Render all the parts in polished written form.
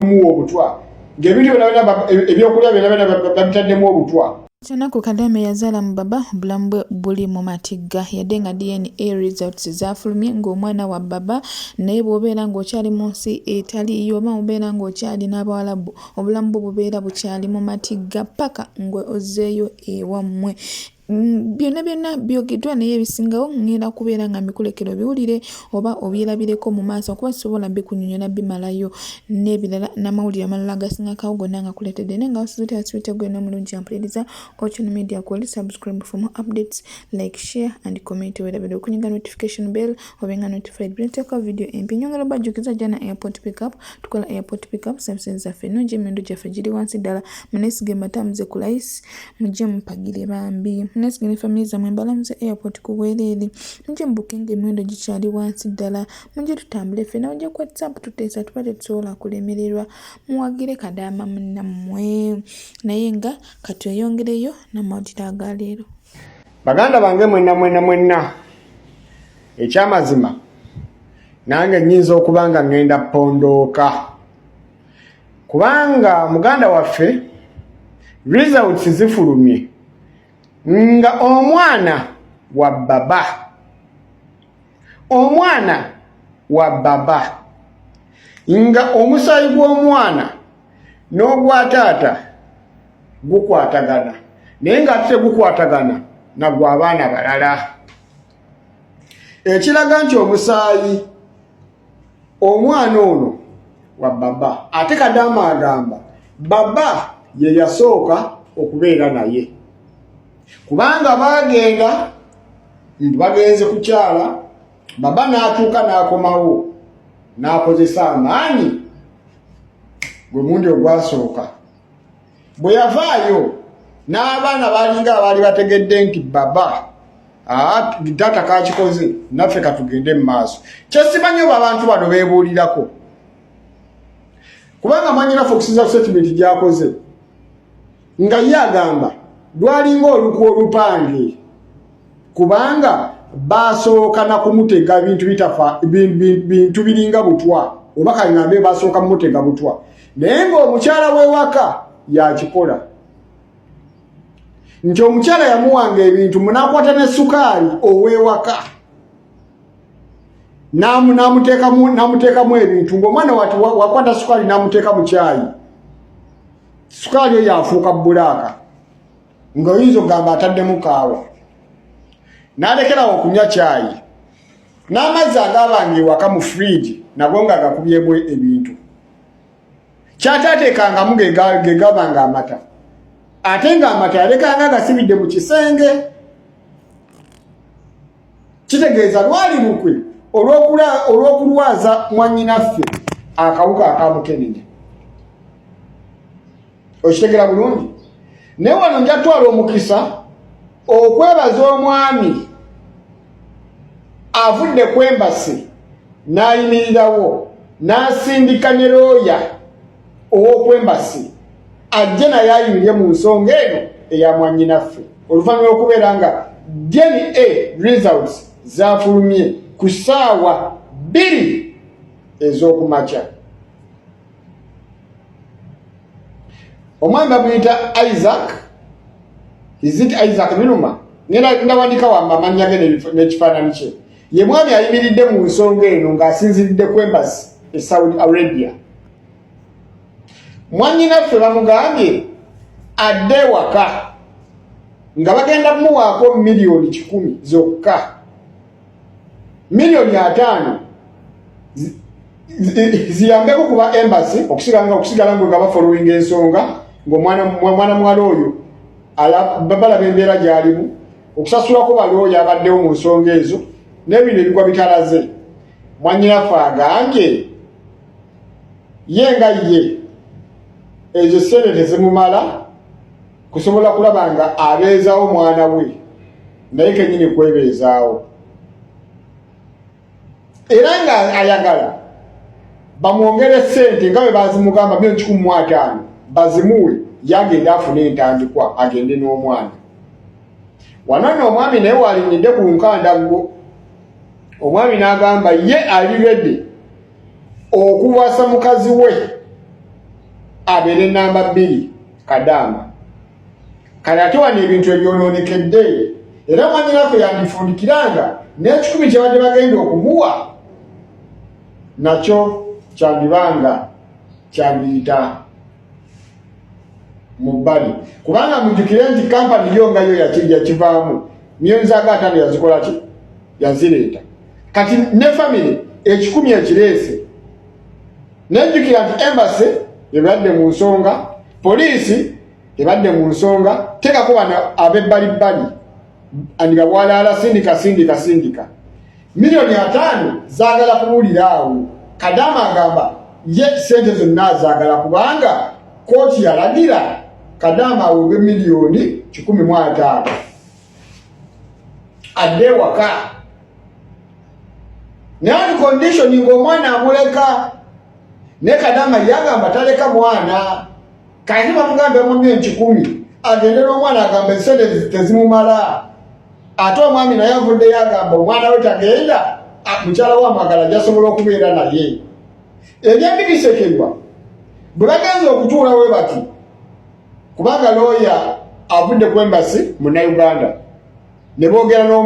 mu obutwa ng'ebintu ebyokulya babitaddemu obutwa. Kyanaku Kadaame yazaala mu baba obulamu bwe buli mu matigga yadde nga DNA results zaafulumye ng'omwana wa baba naye bw'obeera ng'okyali mu nsi etaliyo oba obeera ng'okyali n'Abawarabu obulamu bwo bubeera bukyali mu matigga paka ngwe ozzeeyo ewammwe. Byonna byogeddwa naye ebisingawo ngenda kubeera nga mikulekero biwulire oba obyerabireko mu maaso kuba sisobola bikunyonyola bimalayo n'ebirala n'amawulire amalala agasingako gonna nga kuleetedde naye nga wasizute gwe n'omulungi ampuliriza Ochino Media Kweli. Subscribe for more updates, like, share and comment werabire okunyiga notification bell obenga notified bwenteka video empi nyongera bajjukiza jana airport pickup tukola airport pickup services zaffe nungi emendo gyaffe giri wansi ddala muneesige matamuze ku layisi mujje mupagire bambi nesigene family zamwe mbalamuze airport ku bwereere mujje mbukinga emendo gikyali wansi ddala mujje tutambule ffena ojja ku WhatsApp tuteesa tubadde tusobola kulemererwa muwagire Kadaama munnammwe naye nga katweyongereyo n'amawulire aga leero. Baganda bange mwenna ekyamazima nange nnyinza okuba nga ngenda pondooka kubanga muganda waffe results zifulumye nga omwana wa baba nga omusaayi gw'omwana n'ogwa taata gukwatagana naye nga ate gukwatagana nagwo abaana balala ekiraga nti omusaayi omwana ono wa baba ate Kadaama agamba baba ye yasooka okubeera naye kubanga bagenze kukyala baba n'atuuka n'akomawo n'akozesa amaanyi gwe mundi ogwasooka bwe yavaayo n'abaana balinga abaali bategedde nti baba taata kakikoze naffe katugende mu maaso. Kyesimanyi oba abantu bano beebuulirako kubanga mwanyinaffe okusinza ku statement gy'akoze nga ye agamba lwalinga oluku olupange kubanga basooka na kumutega bintu biringa butwa oba kalingambe basooka mumutega butwa naye ng'omukyala w'ewaka yakikola nti omukyala yamuwanga ebintu munakwata ne sukaali ow'ewaka namuteekamu ebintu ng'omwana wati wakwata sukaali namuteeka mu kyayi sukaali eyo yafuuka bulaaka ng'oyinza okugamba ataddemu kaawa n'alekerawo okunywa kyayi n'amazzi agabanga ewaka mu fridge nago nga gakubyemu ebintu kyataateekangamu ge gabanga amata ate ng'amata yalekanga gasibidde mu kisenge kitegeeza lwali lukwe olw'okulwaza mwannyinaffe akawuka akamukenene. Okitegera bulungi naye wano njatwala omukisa okwebaza omwami avudde ku embasi n'ayimirirawo n'asindika ne looya ow'okwembasi ajje naye ayimirye mu nsonga eno eya mwannyinaffe oluvannyuma lw'okubeera nga DNA results zaafulumye ku ssaawa 2 ez'okumakya. Omwami bamuyita Isaac, Isaac Minuma ndawandika wamba amannya ge n'ekifaananyi kye. Ye mwami ayimiridde mu nsonga eno ng'asinziridde ku embasi e Saudi Arabia. Mwannyinaffe bamugambye adde ewaka nga bagenda kumuwaako $1,000,000 zokka, $5,000,000 ziyambeko kuba embasi okusigala nga bafollowing ensonga ng'omwana muwala oyo balaba embeera gy'alimu okusasulako balooya abaddewo mu nsonga ezo n'ebintu ebigwa bitalaze. Mwannyinaffe agambye ye nga ye ezo ssente tezimumala kusobola kulaba nga abeezaawo mwana we naye kennyini kwebeezaawo era nga ayagala bamwongere ssente nga bwe bazimugamba $150,000 bazimuwe yagenda afune entandikwa agende n'omwana. Wano nno omwami naye walinyidde ku nkandaggo omwami n'agamba ye ali ready okuwasa mukazi we abeere namba 2 Kadaama. Kale ate wano ebintu ebyonoonekedde era mwanyinaffe yandifundikiranga n'ekikumi kye badde bagenda okumuwa nakyo kyandibanga kyandiyita mu bbali kubanga mujjukire nti kampani yo nga yo yakivaamu myezi aga 5 yazikola ki yazireeta kati ne family ekikumi ekireese nejjukira nti embassy ebadde mu nsonga poliisi ebadde mu nsonga tekako bano ab'ebbalibbali andibabwalaala sindika miliyoni 5 zaagala kuwulira awo. Kadaama agamba ye sente zonna zaagala kubanga kooti yalagira Kadaama aweebwe miliyoni 15 adde ewaka naye condition ng'omwana amuleka ne Kadaama yagamba taleka mwana kati bamugamba miliyoni 10 agende n'omwana agamba esente tezimumala ate omwami naye avuddeyo agamba omwana we tagenda mukyala we amwagala gyasobola okubeera naye. Ebyambi bisekerwa bwe bagenza okutuula we bati kubanga looya avudde ku embassy Munnayuganda ne boogera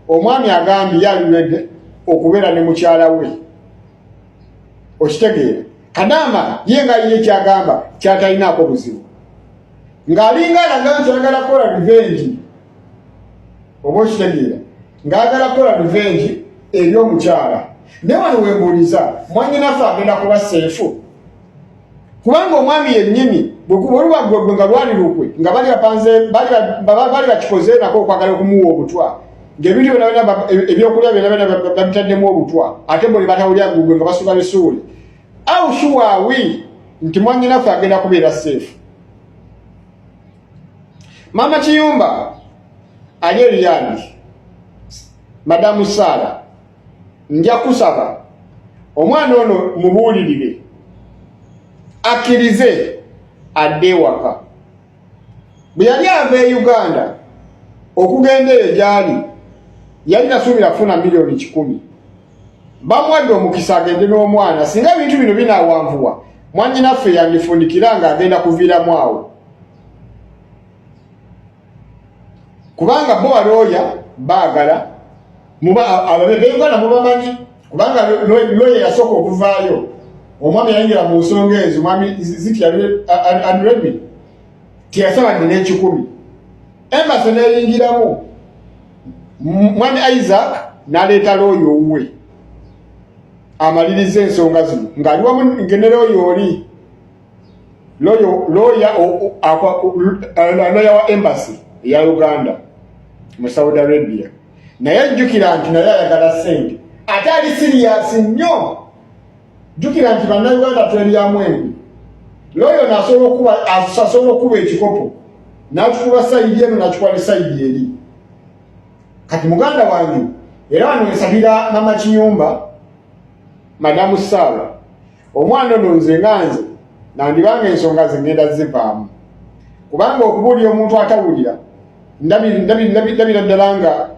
omwami agambye yaliwedde okubeera ne mukyala we okitegeera. Kadaama ye nga ye kyagamba kyatalinaako buzibu ng'alinga alaga nti ayagala kukola revenge oba okitegeera ng'ayagala kukola revenge eri omukyala. Ne wano wembuuliza mwanyinaffe agenda kuba seefu kubanga omwami yennyini bwolubaggwe nga lwali lukwe nga bali bakikoze nako okwagala okumuwa obutwa ng'ebintu ebyokulya byonna babitaddemu obutwa ate bwe batawulya gugwe nga basuka bisuule au shuwaawi nti mwanyinaffe agenda kubeera seefu. Mama Kiyumba ali Riyadh, Madamu Sara nja kusaba omwana ono mubuulirire akkirize adde ewaka. Bwe yali ava e Uganda okugenda eyo gyali yali nasuubira kufuna miliyoni 10 bamuwadde omukisa agende n'omwana singa ebintu bino binaawanvuwa mwanyinaffe yandifundikira nga agenda kuviiramu awo kubanga bo balooya baagala ababeyuganda mubamanyi kubanga looya yasooka okuvaayo omwami yayingira mu nsonga ezo mwami ziti andremi tiyasabadde n'ekikumi embassy neyingiramu mwami Isaac n'aleeta looya owuwe amaliriza ensonga zino ng'ali wamu ngene looya oli looya wa embassy eya Uganda mu Saudi Arabia naye jjukira nti naye ayagala ssente ate ali siriyasi nnyo. Jjukira nti bannayuganda twelyamu embi looyo asobola okuba ekikopo n'akikuba sayidi eno n'akikuba ne sayidi eri. Kati muganda wange era wano nsabira Mama Kiyumba Madamu Sara omwana ono nze nandibanga ensonga ze ngenda zivaamu kubanga okubuulira omuntu atawulira ndabira ddala nga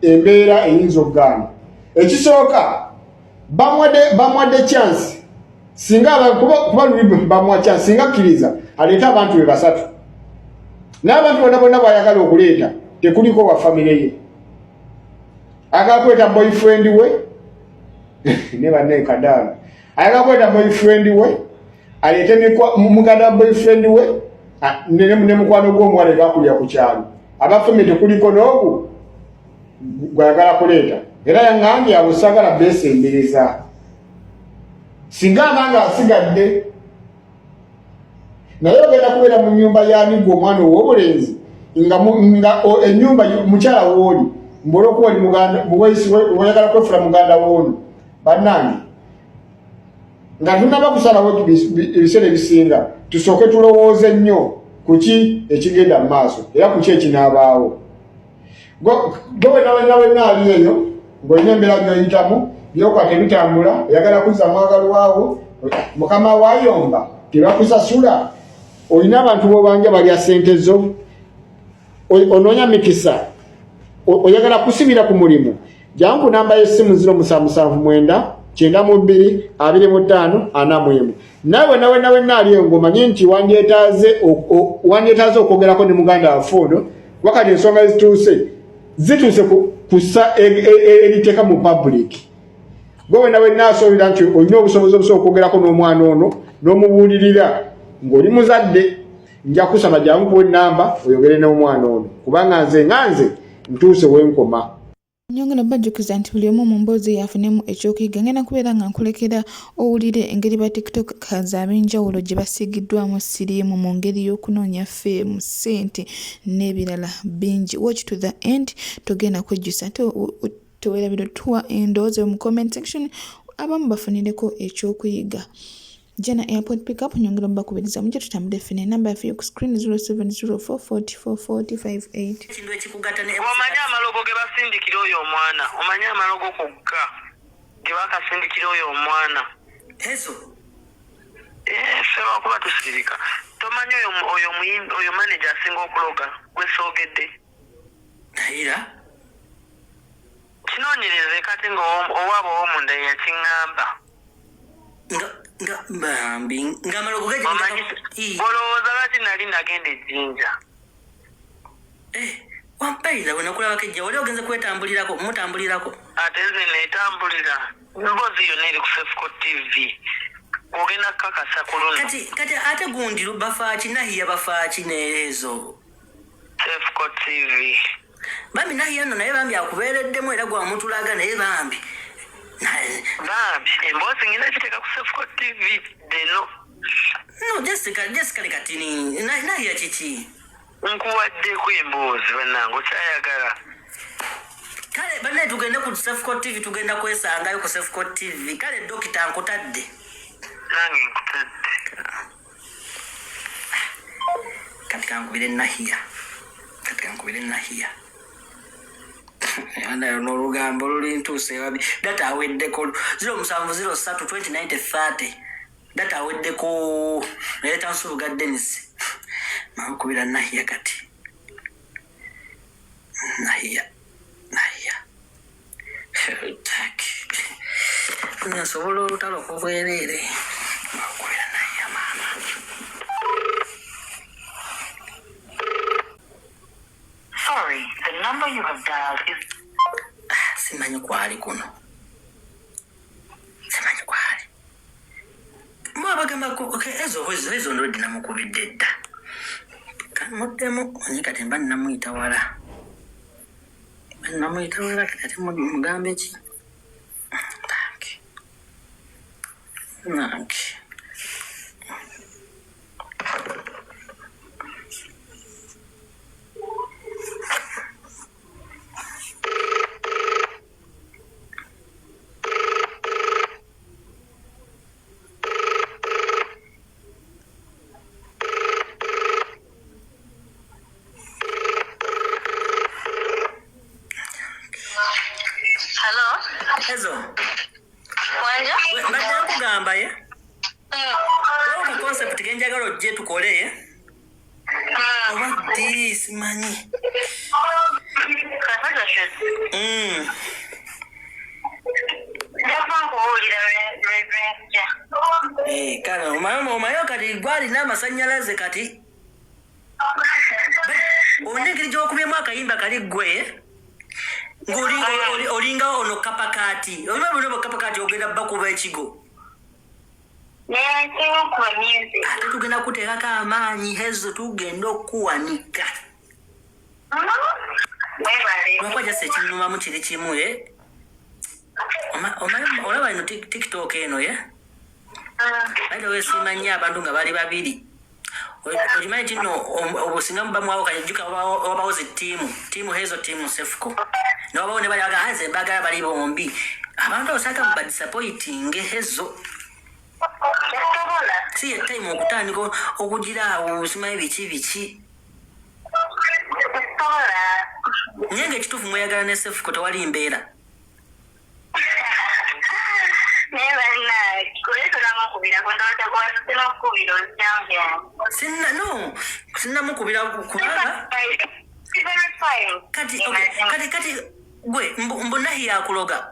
embeera eyinza okugaana. Ekisooka bamuwadde chance singa kuba lulibu bamuwa chance singa akkiriza aleeta abantu be 3 n'abantu bonna bw'ayagala okuleeta tekuliko wa famire ye ayagala kweta boyfriend we ne banne Kadaama ayagala kweta boyfriend we aleete muganda boyfriend we ne mukwano gw'omuwala ebakulira ku kyalo abafumye tekuliko n'ogu gwayagala kuleeta era yaŋŋambye abo sagala beesembereza singa amanga asigadde naye ogenda kubeera mu nnyumba y'anigwa omwana ow'obulenzi nga ennyumba mukyala wooli mbola okuba oli oyagala kwefula muganda woono bannange nga tunaba kusalawo ebiseera ebisinga tusooke tulowooze nnyo kuki ekigenda mu maaso era kuki ekinaabaawo. Gwe nawe ali eyo ng'olina embeera by'oyitamu byokwata ebitambula oyagala kuzza mwagalwawo mukama waayomba tebakusasula olina abantu b'obanja balya ssente zo onoonya mikisa oyagala kusibira ku mulimu jangu namba y'essimu 0779 92 25 41. Nawe nali engoma nti wandyetaaze okwogerako ne muganda waffe ono wakati ensonga zituuse kussa eriteeka mu public. Gwe nawe naasobolera nti olina obusobozi okwogerako n'omwana ono n'omubuulirira ng'oli muzadde, nja kusaba jangu kuwa ennamba oyogere n'omwana ono kubanga nze ntuuse wenkoma. Nyongera bajjukiza nti buli omu mu mboozi yafunemu ekyokuyiga. Ngenda kubeera nga nkulekera owulire engeri ba tiktokers ab'enjawulo gye basiigiddwamu siriimu mu ngeri y'okunoonya ffeemu, ssente n'ebirala bingi. Watch to the end, togenda kwejjusa teweerabira tuwa endowooza mu comment section abamu bafunireko ekyokuyiga. Jana Airport Pickup nyongera bakubiriza mujje tutambule ffene enamba yaffe ku screen 0704444058. Kintu ekikugatane omanya amalogo ge basindikira oyo omwana, omanya amalogo kokka ge bakasindikira oyo omwana ezo seba kuba tusirika tomanya oyo manager asinga okuloga gwesoogedde ayira kinoonyereze kati ng'owaaba ow'omunda yakiŋŋamba nga bambi ng'amalogo olowooza lwaki nali nagenda ejjinja wampayira bwe nakulabako ejja wali ogenze mutambulirako ate nze neetambulira emboozi yonna eri ku Sefco TV ogenda kukakasa ku luno kati ate gundi bafaaki nahiya bafaaki neezo Sefco TV bambi nahiya nno naye bambi akubeereddemu era gwamutulaga naye bambi emboozi ngenda kiteeka ku Sefco TV deno no Jessica lekatini nahiya kiki nkuwaddeko emboozi bannange okyayagala kale banne tugende ku Sefco TV tugenda kwesangayo ku Sefco TV kale dokita nkutadde nange nkutadde kati kankubire nahiya Yanda n'olugambo luli ntuuse babi data aweddeko 0703209030 data aweddeko leeta nsubuga Dennis makubira nahiya kati nahiya taki nyasobola olutalo kubwerere makubira nahiya mama sorry the number you have dialed is simanyi kwali kuno mwabagamba ezo ndo dinamukubidde dda kamuddemu onye kati mba namuyita wala kati mugambe ki nange ezo wanja mbadde nkugamba ye oba concept genjagala ojje tukole oba simanyi kale omayo kati gwalina amasannyalaze kati olengeri gyokubyemu akayimba kali ggwe olinga ono kapakati olina buno kapakati ogenda bakuba ekigo ate tugenda kuteekako amaanyi ezo tugenda okuwanika nokwaja ekinumamu kiri kimu olaba ino tiktok eno baita wesimanya abantu nga bali babiri okimanyi kino obusinga mubamwawo kajuka wabawo tiimu hezo tiimu Sefco nobawo ne balaga hanze bagala bali bombi abantu osaka mubadisappointing hezo si ye time okutandika okugira obusimayi biki nyenga ekituufu mweyagala ne Sefco tewali mbeera sinnamukubira kubanga kati gwe mbunahi yakuloga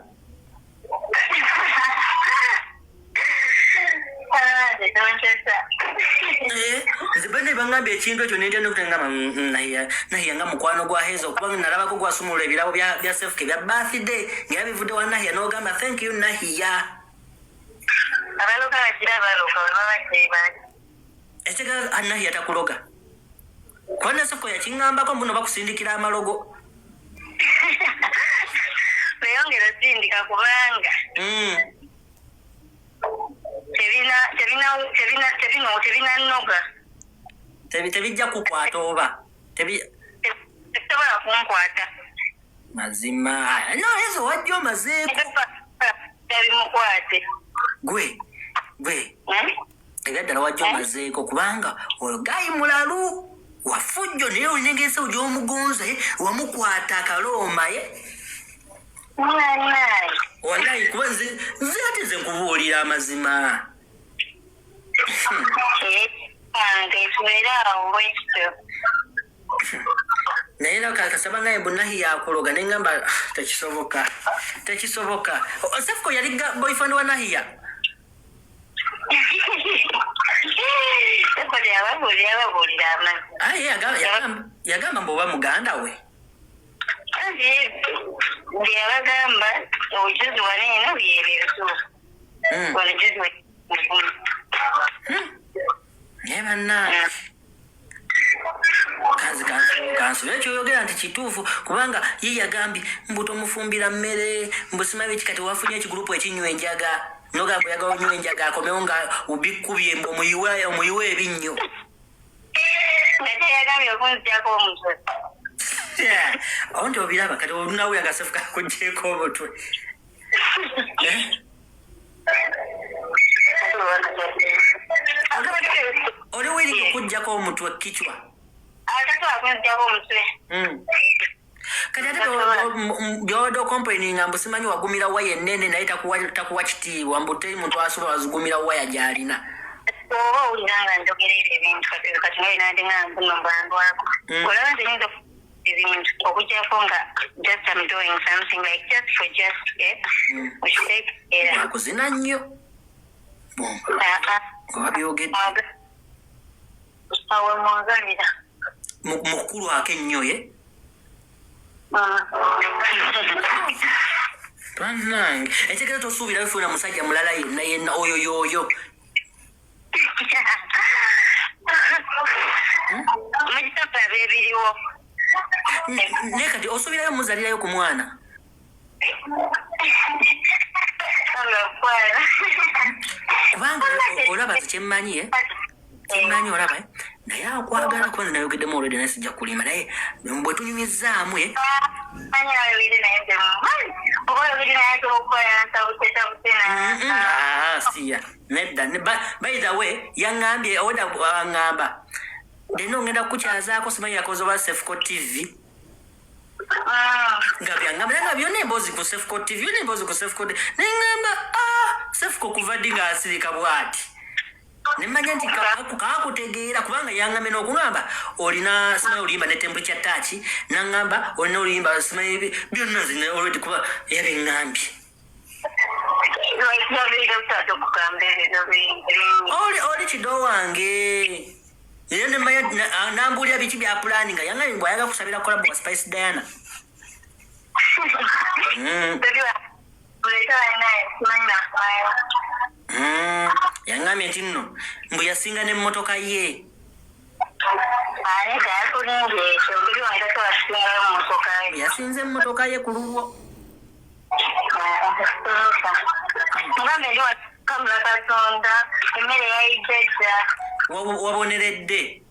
Nzibane bangambe ekintu ekyo nente nokutengama nahiya nga mukwano gwa Hezo kubanga nalabako gwasumula ebirabo bya selfke bya birthday ngabivudde wa Nahiya n'ogamba thank you Nahiya. Abaloga bajira baloga babajeba. Ekega Nahiya takuloga. Kwana soko ya kingambako mbuno bakusindikira amalogo. Beyongera sindika kubanga. Tebina noga. Tebijja kukwata oba. Tebitobola kunkwata. Mazima. No, Hezo wajjo mazeeko. Tebimukwate. Gwe. Egaddala wajjo mazeeko kubanga oyo gayi mulalu. Wafujjo naye olinengesa ojja omugonza wamukwata akaloma wallahi kuba nze ate ze nkubuulira amazima. Naye nakakasaba naye bunahi yakuloga neŋŋamba tekisoboka. Sefko yali boyfriend wa Nahiya? Yagamba mboba muganda we. Yabagamba obujuzi waneno byebyebisu. Nebanna kansu ekyoyogera nti kituufu kubanga ye yagambye mbu tomufumbira mmere mbusima biki kati wafunye ekigurupu ekinywa enjaga nogamba yaga onywa enjaga akomewo nga ubikubye mbu omuyiwe ebinnyo. Ate yagambye okunzijako omutwe. Awo nti obiraba kati olunawe agasefuka kugyeko omutwe. Oli wiri okujjako omutwe kichwa. Atasobola kunzijako omutwe. Kati ate byodo complaining nga mbusimanyi wagumira waya ennene naye takuwa kitiibwa mbu teri muntu asobola wazigumira waya gy'alina. Oba owulira nga njogera ebyo ebintu kati nga binadde nga mbuno mbandwako. Olaba nti nyinza ebintu okujjako nga just I'm doing something like just for just wakuzina nnyo oba byogedde awe mwagalira mukulu ennyo ye. Twanange ekigera tosuubira bifuna musajja mulala yenna oyo yoyo. Mujitapa bebiriwo. Ne kati osuubirayo muzalirayo ku mwana. Kubanga olaba kyemmanyi olaba naye akwagala kwanza nayogeddemu olwedde naye sijja kulima naye bwe tunyumizaamu siya nedda by the way yaŋŋambye oda aŋŋamba dena ogenda kukukyazaako simanyi yakoze oba Sefco TV nga byaŋŋamba naye nga byonna emboozi ku Sefco TV neŋŋamba Sefco kuva ddi ng'asirika bw'ati nemanya nti kakutegeera kubanga yaŋŋambye n'okugamba olina simanyi oluyimba ne temperature touch naŋŋamba olina oluyimba simanyi byonna nzine olwedi kuba yabiŋŋambye. Oli kido wange naye nemanya nambuulira biki bya pulaani nga yaŋŋambye bw'ayaga kusabira kolabo wa Spice Diana. Yaŋŋambye nti nno mbu yasinga n'emmotoka ye. Yasinze emmotoka ye ku lulwo. Waboneredde.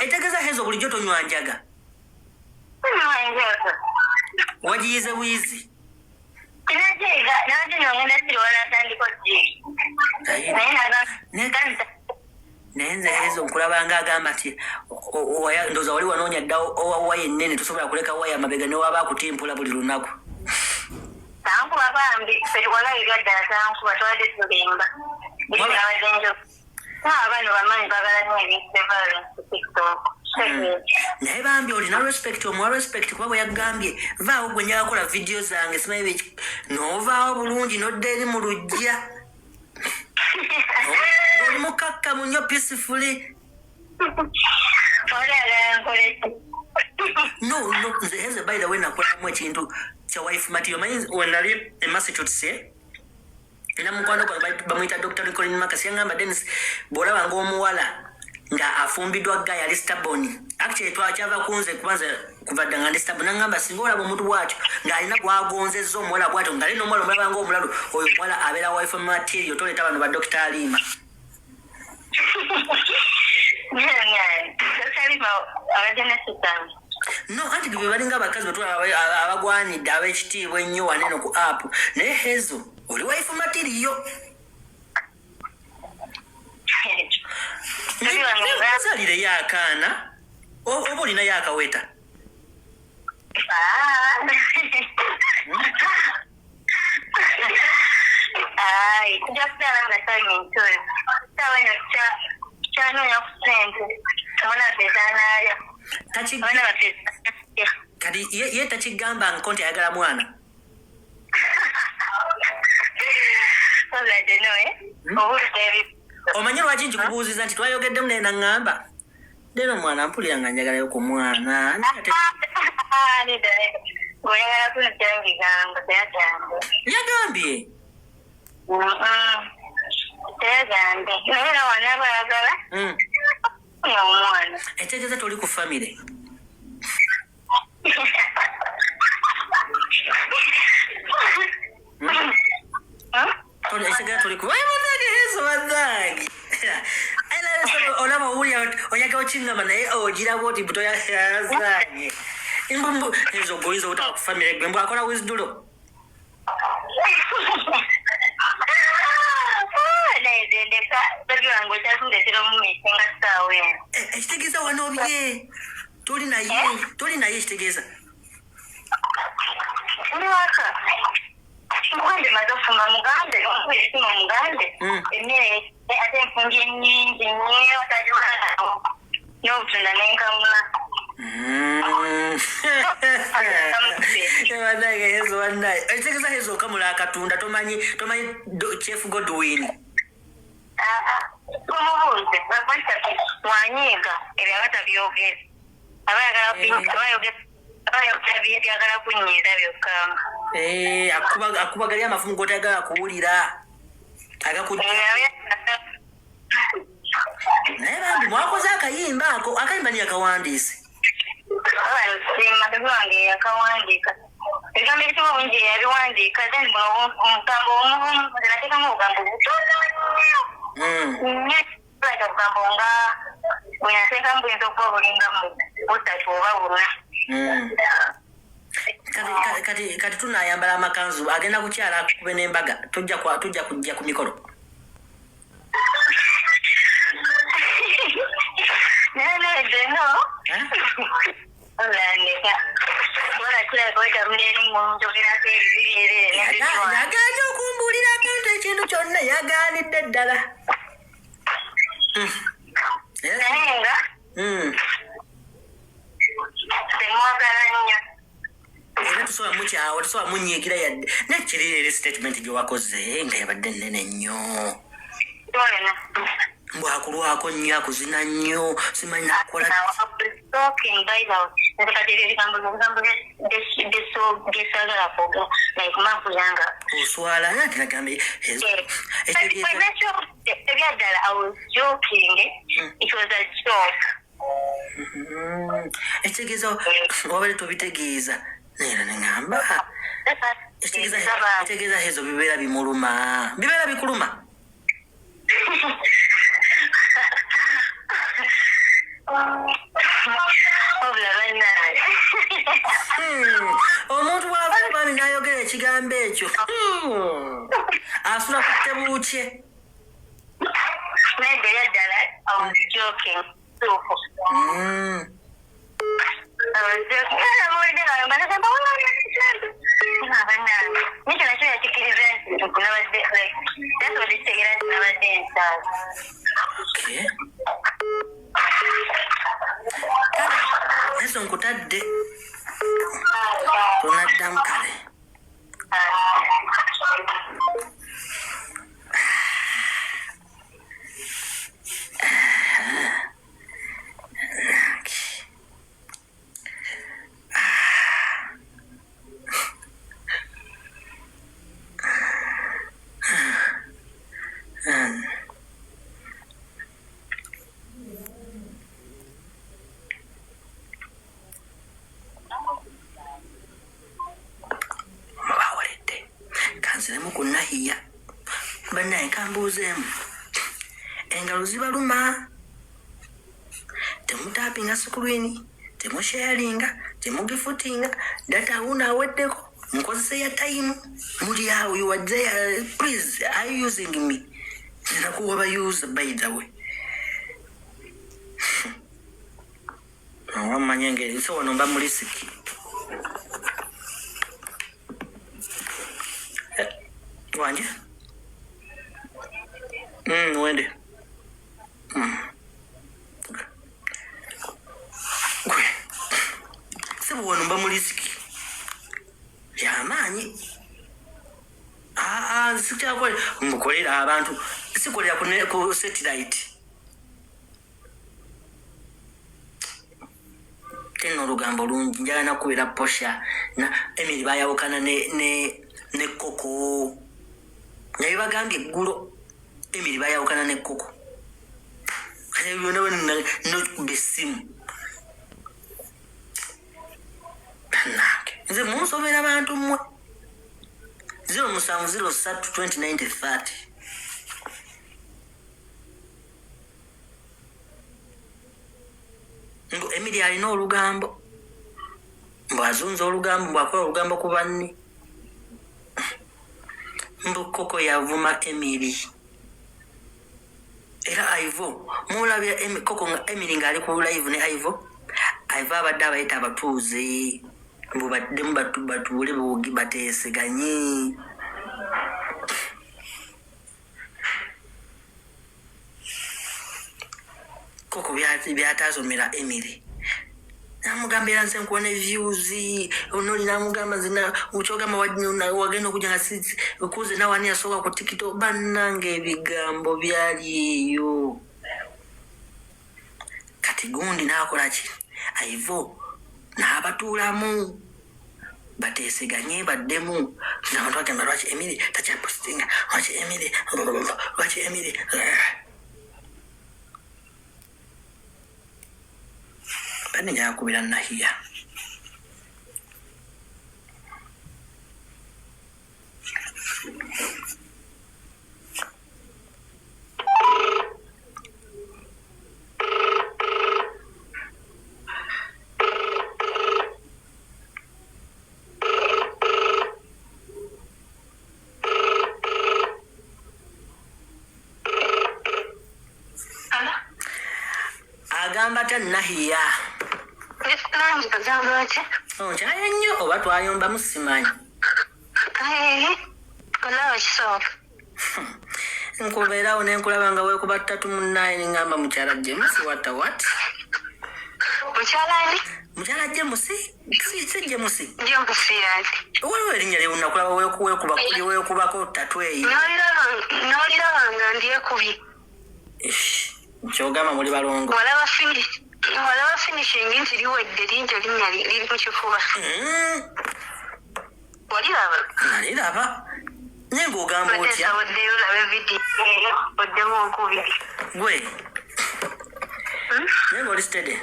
Etegeeza Hezo bulijjo tonywa njaga. Wagiyize bwizi. Naye nze Hezo nkulabanga agamba nti ndowooza wali wanoonya dda waya ennene tosobola kuleka waya amabega ne waba akutimpula buli lunaku. Tankuba bambi feriwalabirwa ddala tankuba twadde tulimba bino abazenjo abaana bamanyi bagala nnyo ebintu bye baba ku TikTok. naye bambi olina respect omuwa respect kuba bwe yagambye vaawo gwe njala kola vidiyo zange simanyi novaawo bulungi nodda eri mu lujja ng'oli mukakkamu nnyo peacefully. No, nze heze by the way nakolamu ekintu kya wife material. Manyi wenali e Massachusetts ina mukwano kwa bamwita Dr. Colin Makasi yangamba Dennis bw'olaba ng'omuwala nga afumbiddwa gaya ali stubborn. Actually twakyava kunze kubanza kuvadda nga ndi stubborn nangamba singa olaba omuntu bw'atyo ng'alina gwagonzezza omuwala bw'atyo ng'ali n'omuwala omulaba ng'omulalu oyo omuwala abeera wife material toleeta bano ba Dr. Alima. No, anti gwe balinga abakazi betwala abagwanidde ab'ekitiibwa ennyo waneno ku app naye hezo oli wife material. Zalireyo akaana oba olinayo akaweta? Kati ye takigamba nkonti ayagala mwana? Omanyi lwaki nkikubuuziza nti twayogeddemu naye naŋŋamba leero mwana mpulira nga njagalayo ku mwana. Yagambye? Etegeeza toli ku famire? Ekitegera toli ku wazange olaba owulira oyagala okingamba naye ogiraba oti buto yazange imbumbu ezo goyinza obutaba ku famire gwe mbw akola wisdulo. Ekitegeeza wanoobye toli naye ekitegeeza Mugande mazofuma mugande okwesima mugande emmere ate enfungi ennyingi nnyo tajwana n'obutunda n'enkamula. Hezo wannaye ekitegeeza hezo okamula akatunda tomanyi Chef Godwin. Tumubuuze wanyiiga ebyo abatabyogera abayagala kunyiiza byokka. Akubagalya amafumu g'otayagala kuwulira agakujja. Naye bambi mwakoze akayimba ako akayimba ni akawandiise. Madamu wange yakawandiika ebigambo ebisoba bungi yabiwandiika then omugambo omumu nateekamu obugambo butono nnyo obugambo nga bwe nateekamu buyinza okuba bulingamu busatu oba buna. Kati tunayambala amakanzu agenda kukyala akube n'embaga tujja kujja ku mikolo. Yagaanye okumbuulira akantu ekintu kyonna yagaanidde ddala. Naye nga temwagala nnyo. Era tusobola mukyawa tusobola munyiigira yadde naye kirireere statement gye wakoze nga yabadde nnene nnyo. Mbwakulwako nnyo akuzina nnyo simanyi nakola oswala nati nagambye ekitegeeza wabale tobitegeeza naera neŋŋamba ekitegeeza hezo bibeera bimuluma bibeera bikuluma. Omuntu bw'ava bami n'ayogera ekigambo ekyo asula ku tebuukye. voice nkutadde tonaddamu kale kunahiya banaye kambuuzeemu engalo zibaluma temutapinga screen temusharinga temugifutinga data una aweddeko mukozese ya time muli awo you are there please are you using me ninakuwa bayuza by the way wamanyenge so nomba mulisiki wanje wende gwe sebo nomba mulisiki yamanyi sikyakole mukolera abantu sikolera ku satellite teno olugambo lungi njala nakubeera posha na Emily bayawukana ne koko naye bagambye eggulo Emily bayawukana ne koko kale byona besimu nange nze munsobera abantu mmwe 0703209030 ngo Emily alina olugambo mbwazunza olugambo mbwakola olugambo ku banne mbukoko yavuma Emily era Ivo mulabya koko nga Emily ngali ku live ne Ivo abadde abayita abatuuze mbubaddemu batubule bugi bateeseganye koko byatazomera Emily namugambira nse nkuone views onoli namugamba zina uchogama wagenda okuja nga sisi ukuze nawani asoka ku TikTok banange ebigambo byali eyo kati gundi nakola ki Ivo n'abatuulamu bateeseganye baddemu n'abantu bagamba lwaki Emily takyapostinga lwaki Emily bani yakubira nahiya agamba nahiya onkyaya nnyo oba twayomba musimanyi nkubeerawo nenkulaba nga weekuba 3 mu 9 ngamba mukyala James wata what mukyala James si James waliwo erinnya lyenakulaba weekubako 3 eyo nolirabanga ndyekubye kyogamba muli balongo walaba finishing nti liwedde linjo linnya liri mu kifuba naliraba naye ng'ogamba otya waddeyo olabe vidiyo oddemu nkubiri gwe naye ng'oli stede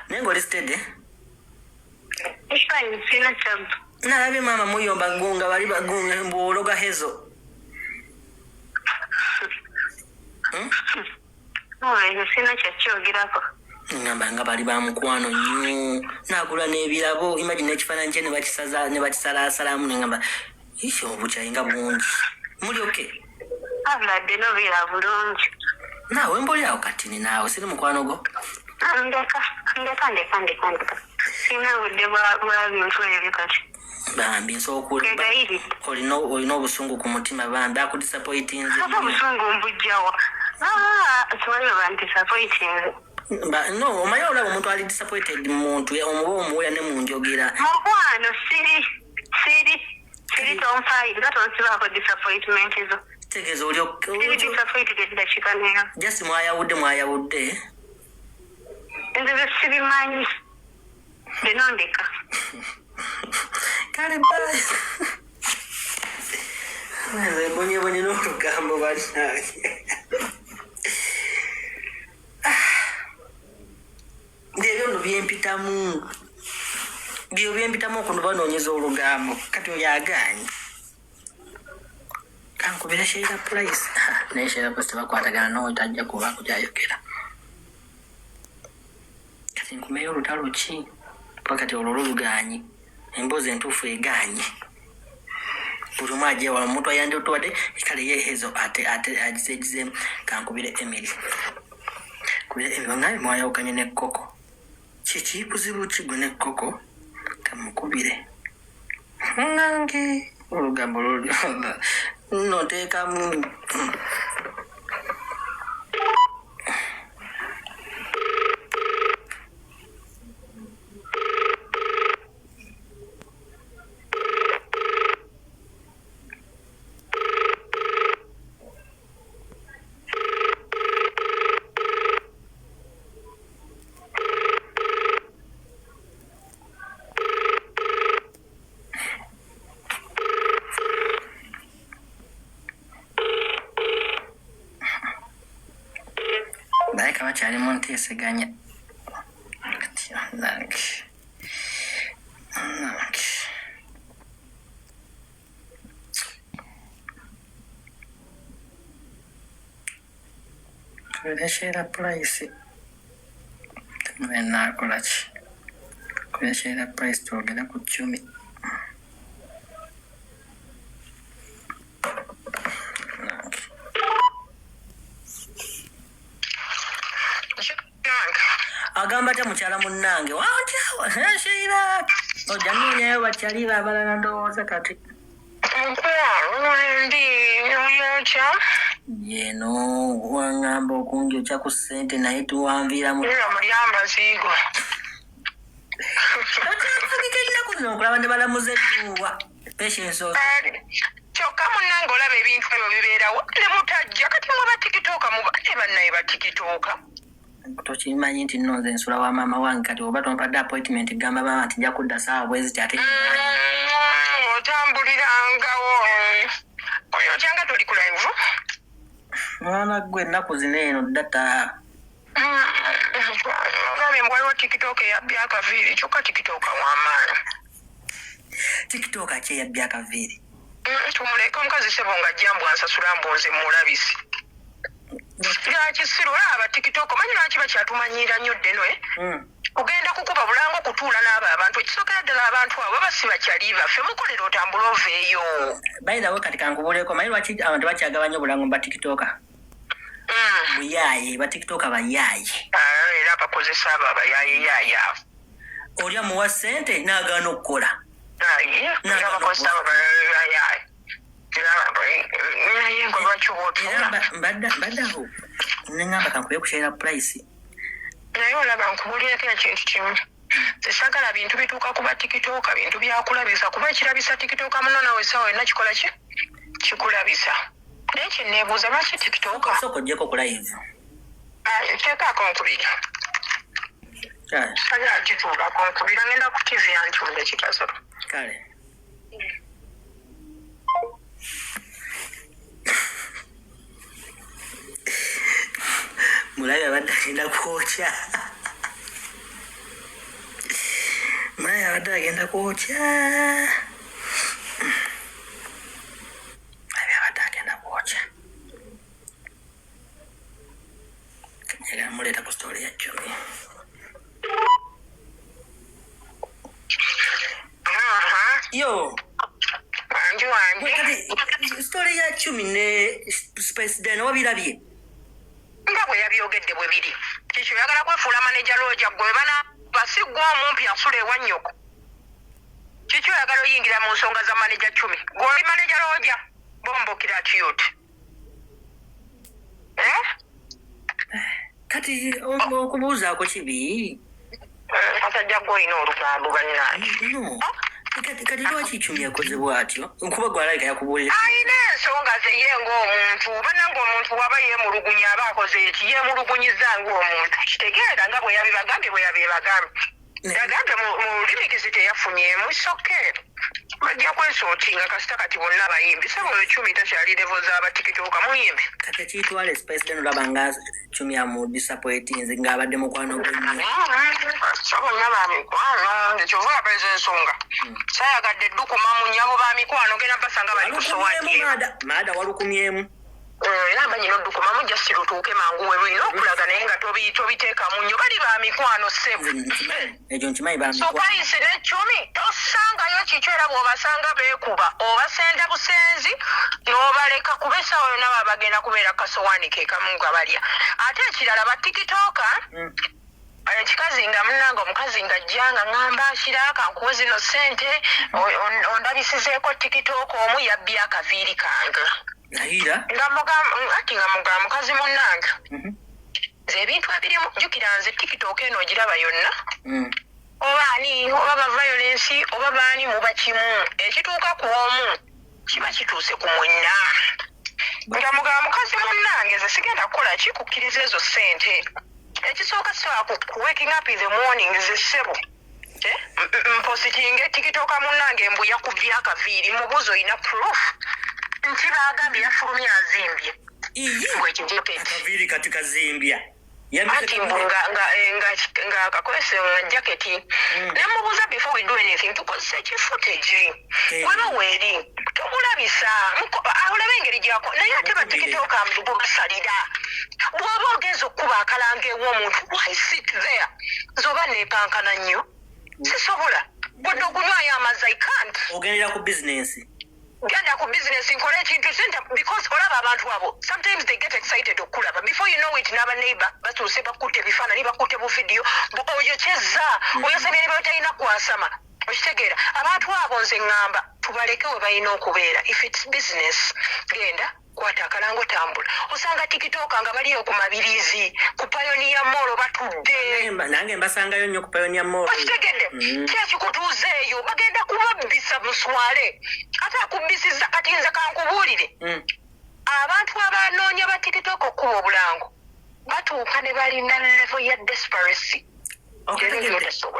naye ng'oli stede ekifaanyi sina kyabu nalabye maama muyomba gunga bali bagunga mbuologa hezo ezo sina kyakyogerako ngamba nga bali bamukwano nnyo nagula n'ebirabo imagine ekifaananyi kye ne bakisalaasalamu nengamba isho obukyayi nga bungi muli oke abladde nobeera bulungi naawe mbulirawo katini naawe siri mukwano go ndeka sina budde bwa bintu ebyo kati bambi nsobola olina obusungu ku mutima bambi akudisappointinze obusungu mbujjawa kiwaliwo bandisappointinze No, omayo olaba omuntu ali disappointed muntu omuwoya ne munjogera. Mukwano siri tonfaire nga tonsibaako disappointment ezo. Tegeeza oli disappointed dakikanera. Just mwayawudde. Nze sibimanyi. Benondeka. Kale bye. Nze mbonye n'olugambo bannange. Ndebyo byempitamu okuno banoonyeza olugambo kati oyaganye kankubira Sheila Price naye Sheila Price tebakwatagana n'oyo tajja kuba kugyayogera kati nkumeyo olutalo ki pakati olwo luganye emboozi entuufu eganye buli omu ajewala omuntu ayandiotwadde kale yehezo ate agizegizeemu kankubire Emily naye mwayawukanye ne Koko kiki buzibu ki gwe ne Koko kamukubire nange olugambo noteekamu bakyali mu nteeseganya kati nange Sheila Price nakola ki kuri Sheila Price twogera ku 10 agamba ta mukyala munnange wantyawa Sheila ojja nnoonyayo bakyali babalala ndowooza kati yeno wangamba okunjokya ku ssente naye tuwanviiramu ennaku zino okulaba ne balamuza edduuwa patience kyokka munnange olaba ebintu ebyo bibeerawo ne mutajja kati mwe batikitooka mubane bannaye batikitooka tokimanyi nti nno nze nsula wa maama wange kati oba tompadde appointment gamba maama nti nja kudda saawa bwezi ti ate otambulirangawo oyo otyanga toli ku live mwana gwe ennaku zino eno data olabye waliwo tiktok eyabbya akaviiri kyokka tiktok wamaanyi tiktok ki eyabbya akaviiri tumuleke omukazi sebo nga jjambu ansasula mbunze mulabisi lwakisiru olaba tiktok manyi lwaki bakyatumanyira nnyo ddeno ogenda kukuba bulango kutuula n'abo abantu ekisookera ddala abantu abo baba bakyali baffe mukolera otambula oveeyo bayirawo kati kankubuleko manyi lwaki abantu bakyagabanya obulango mu batikitoka buyaaye batikitoka bayaaye era abakozesa abo abayaayeyaye abo olya muwa ssente n'agaana okukola abakozesa abo bayaayeyaye mbaddaho neŋŋamba kankuye ku Sheila Price naye olaba nkubulireko ekintu kimu tesagala bintu bituuka kuba tikitooka bintu byakulabisa kuba ekirabisa tikitooka muno nawe sawa yonna kikola ki kikulabisa naye kyenneebuuza lwaki tikitooka sooka ojjeko ku live teekaako nkubira sagala gituulako nkubira ngenda ku TV yantunde kitasoba kale mulabe abadde agenda kwokya mulabe abadde agenda kwokya era muleeta ku story ya 10 yo kati story ya 10 ne Spice Den wabirabye nga bwe yabyogedde bwe biri kikyo yagala kwefuula maneja looja gwe bana basigwa omumpi asula ewa nnyoko kikyo yagala oyingira mu nsonga za maneja 10 gwoli maneja looja bombokira cute kati kati okubuuzaako kibi kasajja gwolina olugambo bannange no kati lwaki kyumi yakoze bw'atyo kuba gwalayika yakubuulira ayina ensonga ze ye ng'omuntu bannange omuntu waba yeemulugunya aba akoze eki yeemulugunyiza ng'omuntu kitegeera nga bwe yabibagambye yagambye mu limikizi teyafunyeemu soke bajja kwesootinga kasita kati bonna abayimbi saba oyo kyumi takyali levo z'abatikitooka muyimbi kati ekiyitwala espace den olaba nga kyumi amu disappointinze ng'abadde mukwano gwennyo bonna bamikwano ekyova abaeza ensonga sayagadde eddukuma mu nnyabo bamikwano genda basanga bali kusowatie maada walukumyemu era amanyina oddukumamu jasi lutuuke mangu we lulina okulaga naye nga tobiteeka mu nnyo bali bamikwano sebu ekyo nkimanyi sokwayise n'ekyumi tosangayo kikyo era bw'obasanga beekuba obasenda busenzi n'obaleka kuba essaawa yonna baba bagenda kubeera kasowaani keekamu nga balya ate ekirala batikitooka ekikazi nga munnanga omukazi nga ajjanga ŋŋamba akira kankuwe zino ssente ondabisizeeko tikitooka omu yabbye akaviiri kange nga mugamba mukazi munnanga nze ebintu ebirimu jjukira nze tikitooka eno ogiraba yonna oba ani oba baviolence oba baani muba kimu ekituuka ku omu kiba kituuse ku mwenna nga mugamba mukazi munnange nze sigenda kukola ki kukkiriza ezo ssente ekisooka sisobola ku waking up in the morning nze ssebo mpositinga etikitooka munnange embuya kubbya akaviiri mubuuzi olina proof nti bagambye yafulumya azimbye akaviiri kati kazimbya ati nga akakozesa jaketi nemubuuza before we do anything tukozesa ekifutegi weba weeri tomulabisa olabe engeri gyako naye ate batikitooka mbugo basalira bw'oba ogenza okkuba akalanga ew'omuntu why sit there zoba neepankana nnyo sisobola budde okunywayo amazzi I can't ogendera ku bizinensi genda ku business nkole ekintu sente because olaba abantu abo sometimes they get excited okulaba before you know it n'aba neighbor batuuse bakutte ebifaananyi bakutte bu video oyo kyezza oyo sabye ne batalina kwasama okitegeera abantu abo nze ŋŋamba tubaleke we balina okubeera if it's business genda kwata akalango tambula osanga tikitooka nga baliyo ku mabirizi ku Pioneer Mall batudde nange mbasangayo nnyo ku Pioneer Mall okitegedde kyekikutuuza eyo bagenda kubabbisa muswale ate akubbisiza kati nze kankubuulire abantu abanoonya ba tikitooka okkuba obulango batuuka ne balina level ya despeраcy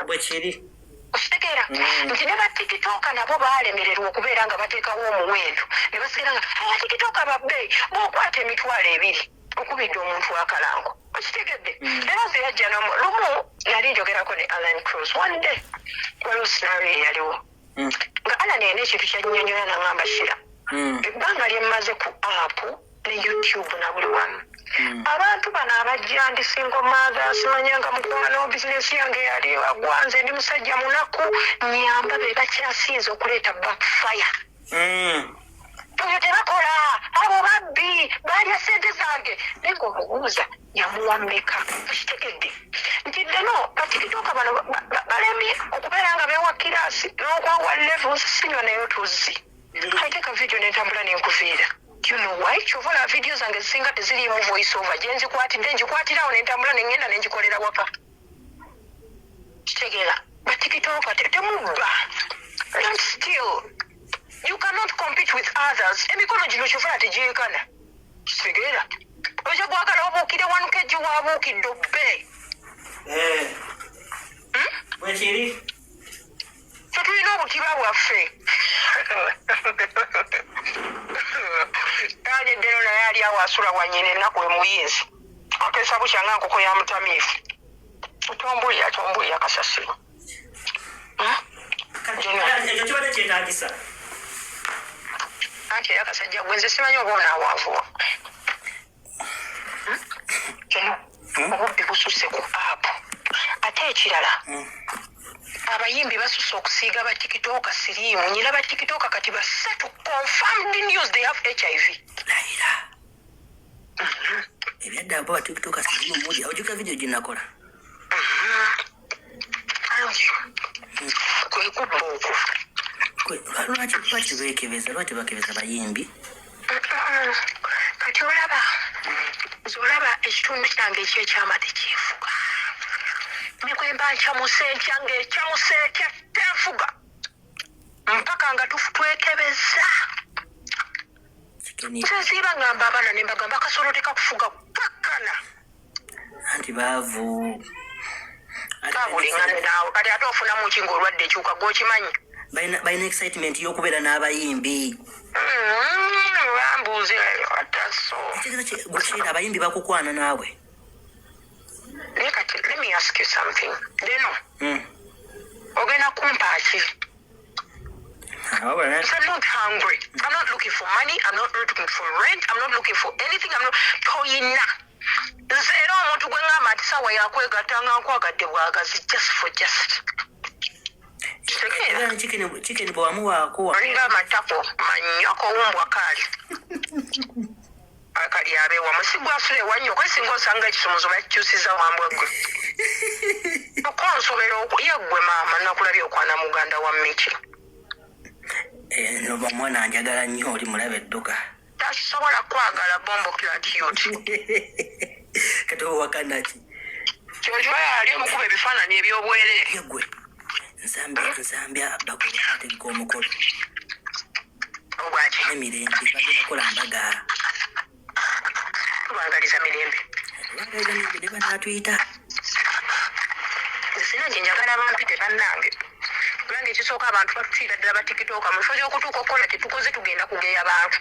bwe kiri okitegeera nti ne batikitooka nabo baalemererwa okubeera nga bateekawo omuwendo ne basigala nga abatikitooka babbeeyi b'okwata emitwalo 2 okubidde omuntu akalango okitegedde era nze yajja lumu nali njogerako ne Alan Cross one day waliwo scenario eyaliwo nga Alan yena ekintu kyannyonnyola naŋŋamba Shira ebbanga lye mmaze ku app ne YouTube na buli wamu abantu bano abajja ndi single mother simanyanga mukwano bizinesi yange yali wagwanze ndi musajja munaku nyamba be bakyasinze okuleeta backfire oyo tebakola abo babbi balya ssente zange naye ng'omubuuza yamuwa mmeka okitegedde nti ddeno batikitooka bano balemye okubeera nga beewa kirasi n'okwawa levels sinywa naye tuzzi kaiteeka video n'entambula n'enkuviira you know why chovola video zange zisinga teziriimu voice over gye nzikwatidde njikwatirawo n'entambula n'engenda n'engikolera waka kitegeera batikitooka temubba don't steal you cannot compete with others emikono gino chovola tegyenkana kitegeera oja gwagala obuukire 1 kg waabuukidde obbe bwekiri tetulina obutiba bwaffe kale ddeno naye ali awo asula wanyina ennaku emuyinzi akeesa bukyanga nkoko ya mutamiifu tombulira kasasiro ekyo kibadde kyetaagisa anti era kasajja gwenze simanyi oba onaawaavuwa obubbi bususse ku app ate ekirala abayimbi basusse okusiiga batikitooka siriimu nyina batikitooka kati basatu confirmed news they have HIV layira ebyadda abo batikitooka siriimu muli ojjuka video gyenakola kwekubba okwo lwaki beekebeza lwaki bakebeza bayimbi kati olaba ekitundu kya nange ekyekyama tekinfuga mikwemba nkyamusenkya ng'ekyamusenkya tenfuga mpaka nga twekebeza nsiba ngamba abaana ne mbagamba akasolo tekakufuga pakkana anti baavu kabulingane naawe kati ate ofunamu ki ng'olwadde ekyuka gwokimanyi balina excitement y'okubeera n'abayimbi bambuuze ataso gukiira abayimbi bakukwana naawe naye kati let me ask you something leno ogenda kumpaaki I'm not hungry. I'm not looking for money. I'm not looking for rent. I'm not looking for anything. I'm not toyina. Zero omuntu gwe ngamba ati sawa yakwegatanga nkwagadde bwagazi just for just. Chicken bwamuwaako olinga amatako manyako wumbwa kali. Akali abeewa musigwa asule wanyo kwesinga osanga ekisumuzo bakikyusiza wambwa gwe. Okonsobera yeggwe maama nakulabye okwana muganda wa Miki. Noba mwana anjagala nnyo oli mulaba edduka tasobola kwagala bombo kilatyuti kati owakanaki kyokiba yali omukuba ebifaananyi ebyobwereere yegwe nsambya bakuleategeka omukolo obwaki emirembe bagenda kukola mbaga tubangaliza mirembe ne banaatuyita sina gye njagala bampite bannange kubanga ekisooka abantu batufiira ddala batikitooka mu kifo ky'okutuuka okukola tetukoze tugenda kugeya bantu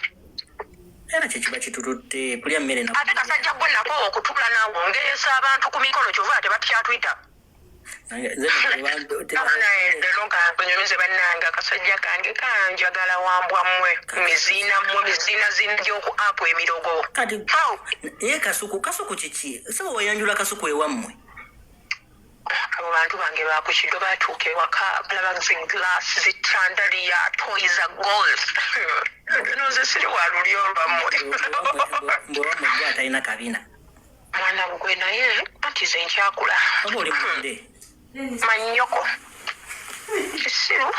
era kyekiba kitututte kulya mmere ate kasajja gwe nako okutula naawe ongeresa abantu ku mikono kyova tebatyatwita lero nkanyumize bannange akasajja kange kanjagala wambwa mmwe miziina gy'oku apu emirogo kati ye kasuku kiki saba wayanjula kasuku ewammwe abo bantu bange bakukido batuuka ewaka balaba ziglass zichandaliya toy za gold noze siri walulyo lwammwe mbwewamwe gwe atalina kabina mwana bugwe naye anti ze nkyakula oba oli munde manyoko kisiru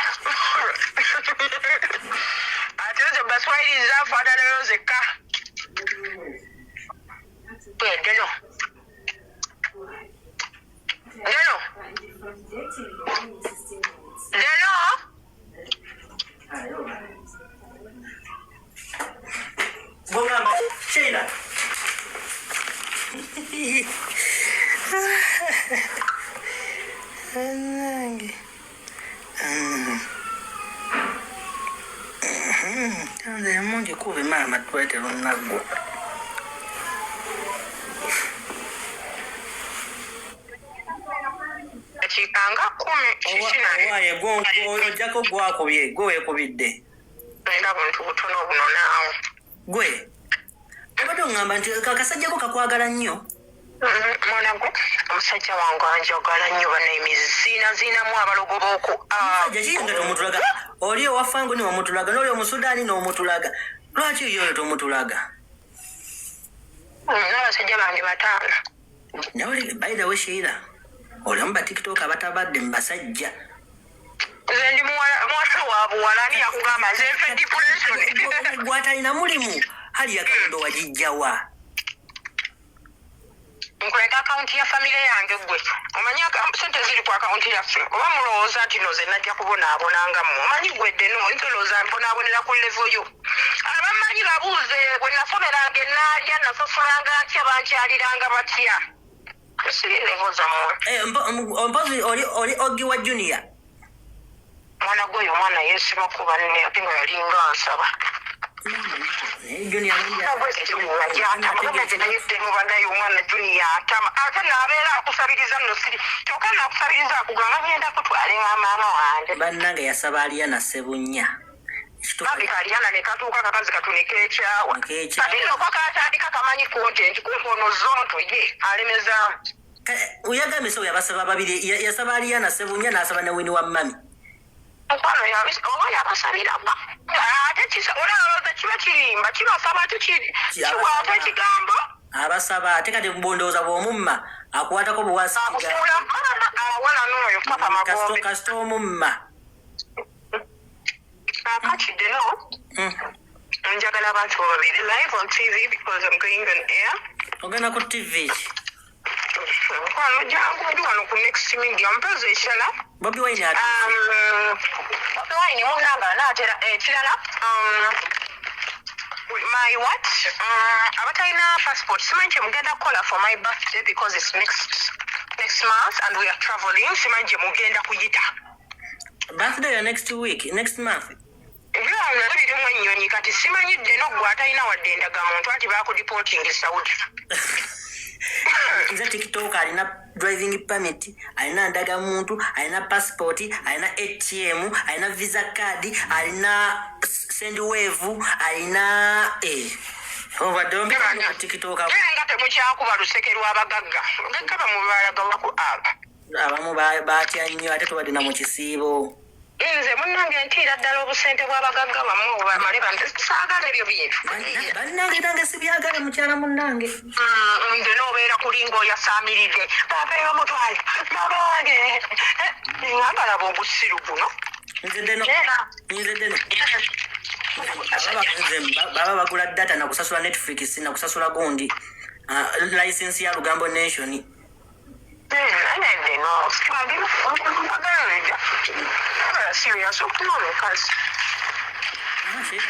ate ezo baswahili zafaananayo zekka bwendeno Deno. Bongamba Sheila. Nange. Ande mungi kuve mama twete lunago. Chikanga kumi kishina. Owaye gongo jako gwakobye gwe kubidde. Nenda buntu butono buno naawo. Gwe. Obadde ngamba nti kakasajjako kakwagala nnyo. Mwana gwe omusajja wange anjagala nnyo bana emiziinamu abalogo b'oku omusajja kiyinga tomutulaga oli ewafangu ni wamutulaga n'oli omusudaani n'omutulaga lwaki yoyo tomutulaga n'abasajja bange bataano nawe by the way Sheila olamu batikitoka abatabadde mu basajja nze ndi mwana wa buwala ani yakugamba nze nfe depression gwatalina mulimu hali yakawondo wagijjawa nkuleka akaunti ya famire yange gwe omanyi sente ziri ku akaunti yaffe oba mulowooza nti noze najja kubonaabonanga mmwe omanyi gwedde no ntolowooza mbonaabonera ku levo yo abamanyi babuuze bwe nasomeranga enaalya nasosolanga ntya bankyaliranga batya siri levo zammwe mpozi oli ogi wa junior mwana gweyo omwana yeesiba ku banne ate nga yalinga nsaba omwana junior atama ate naabeera akusabiriza nno siri kyokka naakusabiriza akugamba ngenda kutwalenga maama wange bannange yasaba Aliana Ssebunya bagita Aliana ne katuuka kakazi katuneka ekyawa ate nokwa katandika kamanyi content kumbe ono zonto ye alemezaamu uyagambye so yabasaba babiri yasaba Aliana Ssebunya n'asaba ne Winnie Wammami okwano oba yabasabiranga ate olowooza kiba kirimba kibasaba kiwaata ekigambo abasaba ate kati mbondooza bw'omumma akwatako buwasiga awala n'oyo papa magombe kasita omumma akakidde no njagala abantu babiri live on TV because I'm going on air ogenda ku TV ki Kwano jangu ndi wano ku next media mpezo ekirala. Bobi Wine ati. Bobi Wine munanga naatera ekirala. My what? Abatalina passport. Simanje mugenda kola for my birthday because it's next month and we are traveling. Simanje mugenda kuyita. Birthday next week, next month. Nyonyi kati simanyidde n'oggwa atalina wadde endagamuntu anti baakudipoting Saudi. Nze TikTok alina driving permit, alina ndagamuntu, alina passport, alina ATM, alina visa card, alina sendwave, alina overdombe ku TikTok. Nga temukyakuba luseke lw'abagagga. Ngagga bamubalagawa ku app. Abamu baatya nnyo ate tubadde mu kisiibo. Nze munnange ntiira ddala obusente bw'abagagga bamu bamale saagala ebyo bintu. Bannange nange sibyagala mukyala munnange. Nze n'obeera kulinga oyasaamiridde. Baba y'omutwale. Baba wange. Ngambala b'obusiru buno. Nze ddeno. Baba bagula data na kusasula Netflix na kusasula gundi. License ya Lugambo Nation. Serious okunono kazi.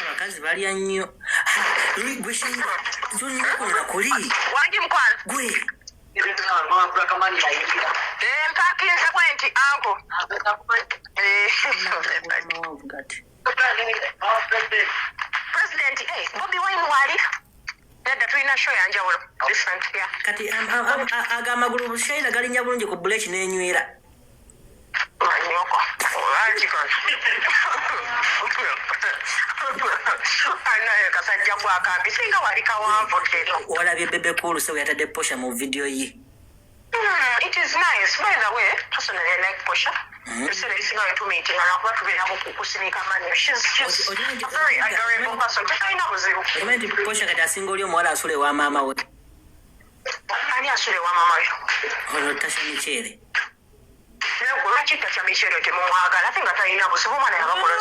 Abakazi balya nnyo. Gwe shinga. Zonna kuli. Wangi mukwana. Gwe. Mpakinze bwenti anko. President, Bobi Wine wali. Nedda tulina show yanjawulo. Different, yeah. Kati agamagulu bushaina galinnya bulungi ku buleki n'enywera. Manyoko. Anaye kasajja bwakambi singa wali kawanvu tero. Walabye Bebe Cool so yatadde Posha mu video ye. It is nice. By the way, personally I like Posha. She's not to meeting and I'm not really kusinika mani. She's a very adorable person. But I know zero. Omanyi Posha kati asinga oli omuwala asule wa maama we. Ani asule wa mama we? Ono Tasha Michere. Lwaki Tasha Michere temumwagala ate nga talina buzibu omwana yabakola.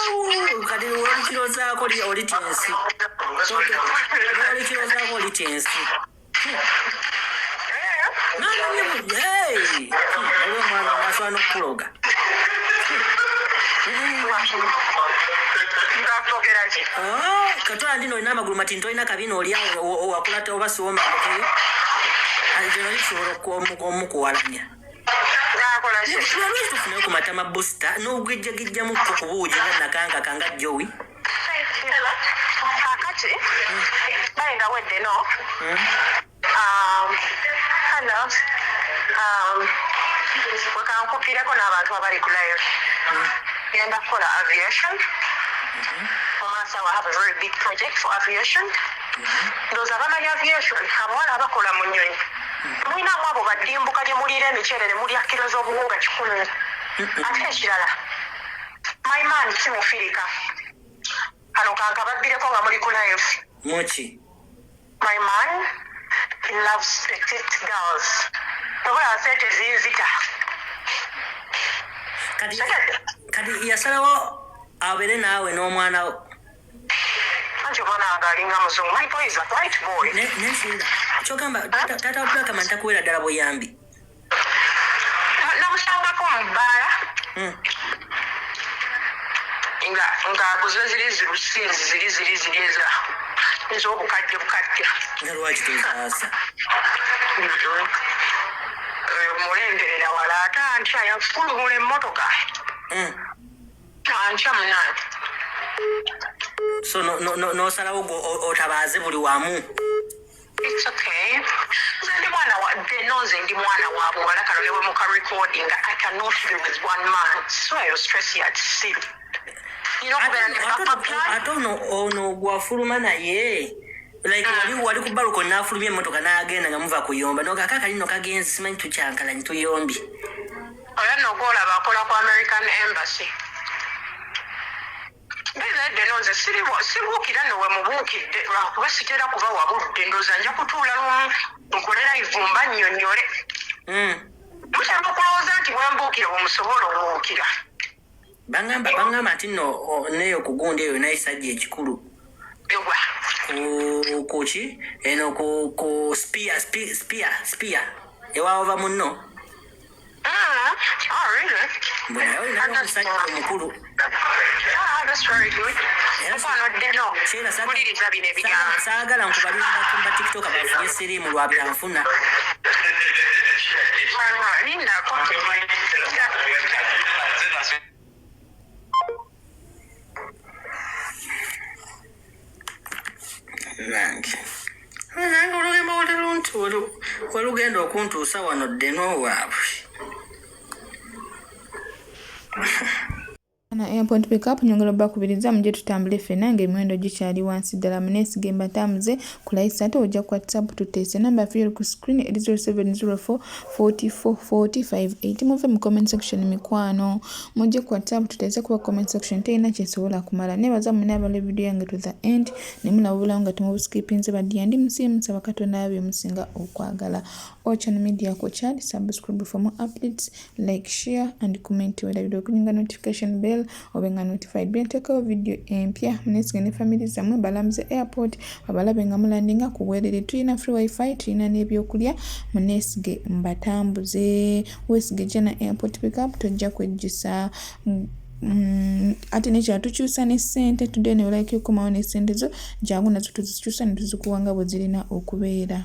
Kati olukiroozaako oli tensi. Olukiroozaako oli tensi. Olwo omwana asobola n'okukuloga. Katwala ndino olina amagulu matini tolina kabina oli awo wakulata oba siwomandekeyo. Alino lisobola omukuwalanya. Lwaki tufunayo ku matama booster n'ogwejjagijjamu ku buugi nga nakanga kanga Joey. Kakati bayinga wedde no. Hello. Wekankupireko n'abantu abali ku live. Ngenda kukola aviation. Omasa I have a very big project for aviation. Those abamanyi aviation abawala abakola mu nnyonyi. Mulinamu abo baddimbuka gye muliira emiceere ne mulya kiro z'obuwunga 10. Ate ekirala my man kimufirika kano kankababbireko nga muli ku live. Mochi. My man, he loves petite girls. Tobola sente zinzita. Kati yasalawo abeere naawe n'omwana wo. Anti obona nga alinga muzungu. My boy is a white boy. Nensinga kyogamba taata wapulaka mani takuweera ddala buyambi. Namusangako mu bbaala. Nga aguze ziri zirusinzi ziri ez'obukadde. Nga lwaki tozaasa? Mulengerera wala ate antya yakulumula emmotoka. Antya munayo. So n'osalawo otabaaze buli wamu. It's okay. Ndi mwana wa buwala kano ne bwe muka recording I cannot be with one man. So I was stressed at sea. Ate ono gwafuluma naye like wali ku baluko n'afulumya emmotoka n'agenda nga muva kuyomba n'okaka kalino kagenzi simanyi tukyankalanye tuyombi. Oya n'ogolaba akola ku American Embassy. Beze nze sibuukira nowe mubuukidde lwakuba sitera kuba wabudde ndooza nja kutuula lumu nkolera ivumba nnyonnyole. Mukyamba okulowooza nti bwembuukira bwemusobola obuukira. Bangamba nti nno neyo kugundi eyo nayisajja ekikulu. Ewa. Kuki eno ku spear. Ewaava munno. Oh, really? Mbona wewe ndio msajja mukulu. That's very good. Saagala nkubalira kumba TikTok abafunye sirimu lwabira nfuna. Nange olugendo oluluntu walugenda okuntuusa wano ddeno waabwe. Na airport pickup nyongera bakubiriza muje tutambule fena ng'emiwendo gikyali wansi ddala muneesige mbatambuze ku layisi ate ojja ku WhatsApp tuteese namba firi ku screen 0704 44 45 muve mu comment section mikwano muje ku WhatsApp tuteese kuba comment section teyina kyesobola kumala nebaza munne abala video yange to the end ne mulabula nga tumubuskipinze badya ndi musiimusa bakatonda abye musinga okwagala Ochana Media ko channel subscribe for more updates like share and comment wala video kuninga notification bell obenga notified benteko video empya munesige ne family zamwe balamze airport abalabe nga mulandinga kuwerere tulina free wifi tulina n'ebyokulya munesige mbatambuze wesige jana airport pickup tojja kwejjusa ate nekya tukyusa ne ssente tudde ne like okumawo ne ssente zo jangu nazo tuzikyusa ne tuzikuwanga bwe zirina okubeera.